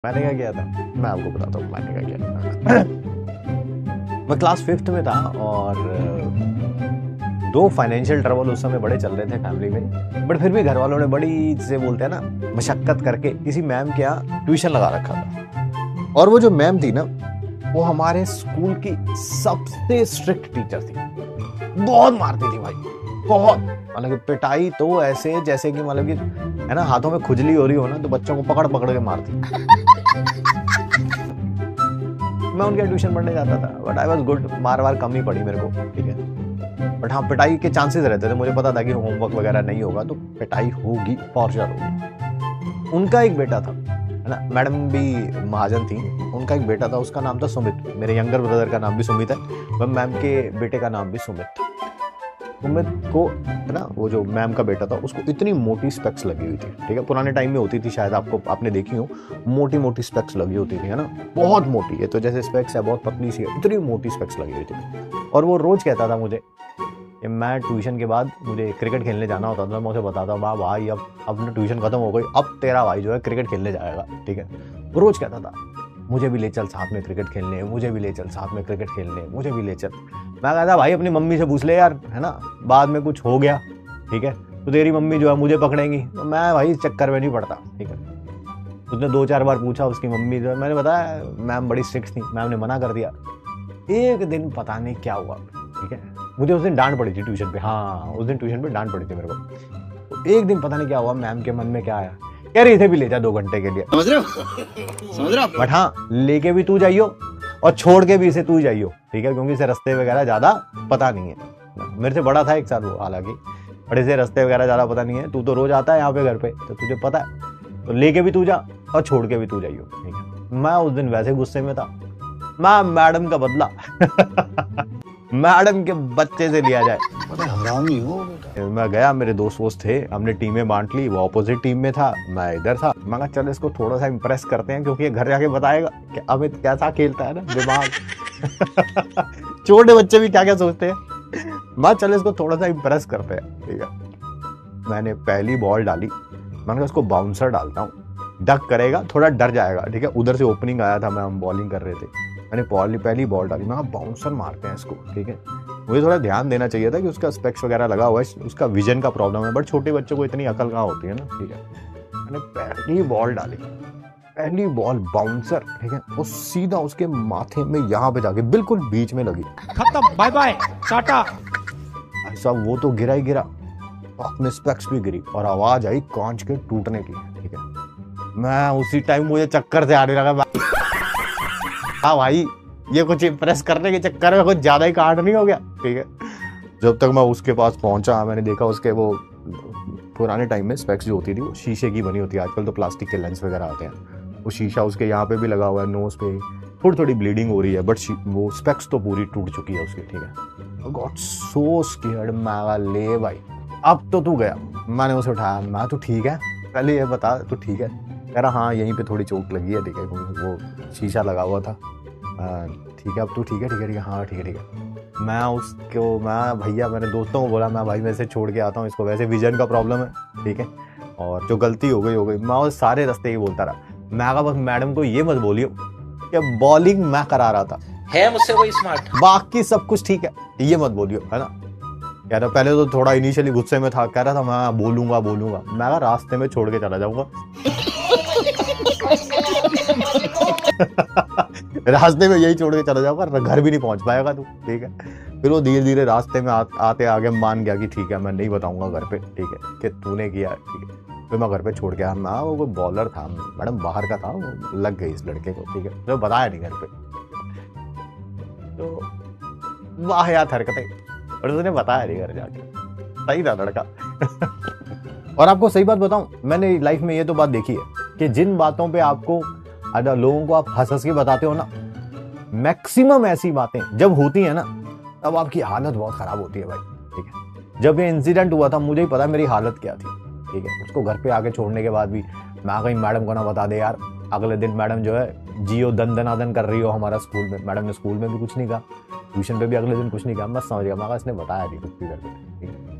मैंने क्या किया था, मैं आपको बताता हूँ मैंने क्या किया था। मैं क्लास 5th में था और दो फाइनेंशियल ट्रबल उस समय बड़े चल रहे थे फैमिली में, बट फिर भी घर वालों ने बड़ी से बोलते हैं ना मशक्कत करके किसी मैम के यहाँ ट्यूशन लगा रखा था। और वो जो मैम थी ना, वो हमारे स्कूल की सबसे स्ट्रिक्ट टीचर थी। बहुत मारती थी भाई, बहुत। मतलब कि पिटाई तो ऐसे जैसे कि मतलब कि है ना, हाथों में खुजली हो रही हो ना तो बच्चों को पकड़ पकड़ के मारती। मैं उनके ट्यूशन पढ़ने जाता था, बट आई वाज गुड। मार वार कम ही पड़ी मेरे को, ठीक है। बट हाँ, पिटाई के चांसेस रहते थे। मुझे पता था कि होमवर्क वगैरह नहीं होगा तो पिटाई होगी, फॉर श्योर होगी। उनका एक बेटा था, है ना, मैडम भी महाजन थी। उनका एक बेटा था, उसका नाम था सुमित। मेरे यंगर ब्रदर का नाम भी सुमित है, वह मैम के बेटे का नाम भी सुमित था। सुमित को, है ना, वो जो मैम का बेटा था उसको इतनी मोटी स्पेक्स लगी हुई थी, ठीक है। पुराने टाइम में होती थी, शायद आपने देखी हो, मोटी मोटी स्पेक्स लगी होती थी, है ना, बहुत मोटी। है तो जैसे स्पेक्स है, बहुत पतली सी है, इतनी मोटी स्पेक्स लगी हुई थी। और वो रोज कहता था मुझे, मैं ट्यूशन के बाद मुझे क्रिकेट खेलने जाना होता था, मैं उसे बताता हूँ भाई अब ट्यूशन खत्म हो गई, अब तेरा भाई जो है क्रिकेट खेलने जाएगा, ठीक है। वो रोज कहता था मुझे भी ले चल साथ में क्रिकेट खेलने, मुझे भी ले चल साथ में क्रिकेट खेलने, मुझे भी ले चल। मैं कहता भाई अपनी मम्मी से पूछ ले यार, है ना, बाद में कुछ हो गया, ठीक है, तो तेरी मम्मी जो है मुझे पकड़ेंगी। तो मैं भाई चक्कर में नहीं पड़ता, ठीक है। उसने 2-4 बार पूछा उसकी मम्मी जो है, मैंने बताया मैम बड़ी स्ट्रिक्ट थी, मैम ने मना कर दिया। एक दिन पता नहीं क्या हुआ, ठीक है, मुझे उस दिन डांट पड़ी थी ट्यूशन पे। हाँ, उस दिन ट्यूशन पे डांट पड़ी थी मेरे को। तो एक दिन पता नहीं क्या हुआ, मैम के मन में क्या आया, कह रही इसे भी ले जा 2 घंटे के लिए, समझ रहे हो, बट हाँ लेके भी तू जाइयो और छोड़ के भी इसे तू जाइयो, ठीक है, क्योंकि इसे रास्ते वगैरह ज्यादा पता नहीं है। मेरे से बड़ा था 1 साल वो हालांकि, बट इसे रास्ते वगैरह ज्यादा पता नहीं है। तू तो रोज आता है यहाँ पे घर पे, तो तुझे पता है, तो लेके भी तू जा और छोड़ के भी तू जाइयो, ठीक है। मैं उस दिन वैसे गुस्से में था, मैं मैडम का बदला मैडम के बच्चे से लिया जाए, हरामी हो। मैं गया, मेरे दोस्त थे, हमने टीमें बांट ली। वो ऑपोजिट टीम में था, मैं इधर था। मैं कहा चल इसको थोड़ा सा इम्प्रेस करते हैं, क्योंकि ये घर जाके बताएगा कि अमित कैसा खेलता है ना, दिमाग छोटे बच्चे भी क्या क्या सोचते हैं। मैं चल इसको थोड़ा सा इम्प्रेस करते हैं, ठीक है। मैंने पहली बॉल डाली, मैंने कहा इसको बाउंसर डालता हूँ, डक करेगा, थोड़ा डर जाएगा, ठीक है। उधर से ओपनिंग आया था, हम बॉलिंग कर रहे थे। मैंने पहली बॉल डाली, मैं बाउंसर मारते हैं इसको, ठीक है। मुझे थोड़ा ध्यान देना चाहिए था कि उसका स्पेक्स वगैरह लगा हुआ है, उसका विजन का प्रॉब्लम है, बट छोटे बच्चों को इतनी अकल कहाँ होती है ना, ठीक है। मैंने पहली बॉल डाली, पहली बॉल बाउंसर, ठीक है, वो सीधा उसके माथे में यहाँ पे जाके बिल्कुल बीच में लगी, खत्म, बाय बाय टाटा। ऐसा वो तो गिरा ही गिरा, अपने स्पेक्स भी गिरी और आवाज आई कांच के टूटने की, ठीक है। मैं उसी टाइम मुझे चक्कर से आने लगा। हाँ भाई, ये कुछ इम्प्रेस करने के चक्कर में कुछ ज्यादा ही कांड नहीं हो गया, ठीक है। जब तक मैं उसके पास पहुंचा, मैंने देखा उसके वो पुराने टाइम में स्पेक्स जो होती थी वो शीशे की बनी होती है, आजकल तो प्लास्टिक के लेंस वगैरह आते हैं। वो शीशा उसके यहाँ पे भी लगा हुआ है, नोज पे थोड़ी थोड़ी ब्लीडिंग हो रही है, बट वो स्पेक्स तो पूरी टूट चुकी है उसकी, ठीक है। गॉट सो स्केयर्ड, मैं ले भाई अब तो तू गया। मैंने उसे उठाया, मैं तू ठीक है, पहले ये बता तू ठीक है। कह रहा हाँ यहीं पे थोड़ी चोट लगी है, ठीक है, वो शीशा लगा हुआ था। ठीक है अब तू ठीक है, ठीक है, ठीक है, हाँ ठीक है। मैं भैया, मैंने दोस्तों को बोला, मैं भाई मैं इसे छोड़ के आता हूँ, इसको वैसे विजन का प्रॉब्लम है, ठीक है, और जो गलती हो गई। मैं उस सारे रास्ते ही बोलता रहा। मैं कहा बस मैडम को ये मत बोलियो कि बॉलिंग मैं करा रहा था, है मुझसे कोई स्मार्ट, बाकी सब कुछ ठीक है, ये मत बोलियो, है ना। कह रहा पहले तो थोड़ा इनिशियली गुस्से में था, कह रहा था मैं बोलूंगा। मैं कहा रास्ते में छोड़ के चला जाऊंगा रास्ते में यही छोड़ के चला जाऊंगा, घर भी नहीं पहुंच पाएगा तू, ठीक है। फिर वो धीरे धीरे रास्ते में आते आगे मान गया कि ठीक है मैं नहीं बताऊंगा घर पे, ठीक है, कि तूने किया, ठीक है। फिर मैं घर पे छोड़ गया ना, वो कोई बॉलर था मैडम, बाहर का था, वो लग गई इस लड़के को, ठीक है, तो बताया नहीं घर पे। तो वाहियात हरकतें, और उसने बताया नहीं घर जाके, सही था लड़का और आपको सही बात बताऊं, मैंने लाइफ में ये तो बात देखी है कि जिन बातों पे आपको लोगों को आप हंस हंस के बताते हो ना, मैक्सिमम ऐसी बातें जब होती है ना, तब आपकी हालत बहुत खराब होती है भाई, ठीक है। जब ये इंसिडेंट हुआ था, मुझे ही पता मेरी हालत क्या थी, ठीक है। उसको घर पे आके छोड़ने के बाद भी मैं कहीं मैडम को ना बता दे यार। अगले दिन मैडम जो है जियो दन कर रही हो हमारा स्कूल में। मैडम ने स्कूल में भी कुछ नहीं कहा, ट्यूशन पे भी अगले दिन कुछ नहीं कहा। मैं समझ गया, मैं इसने बताया नहीं कुछ भी घर पे, ठीक है।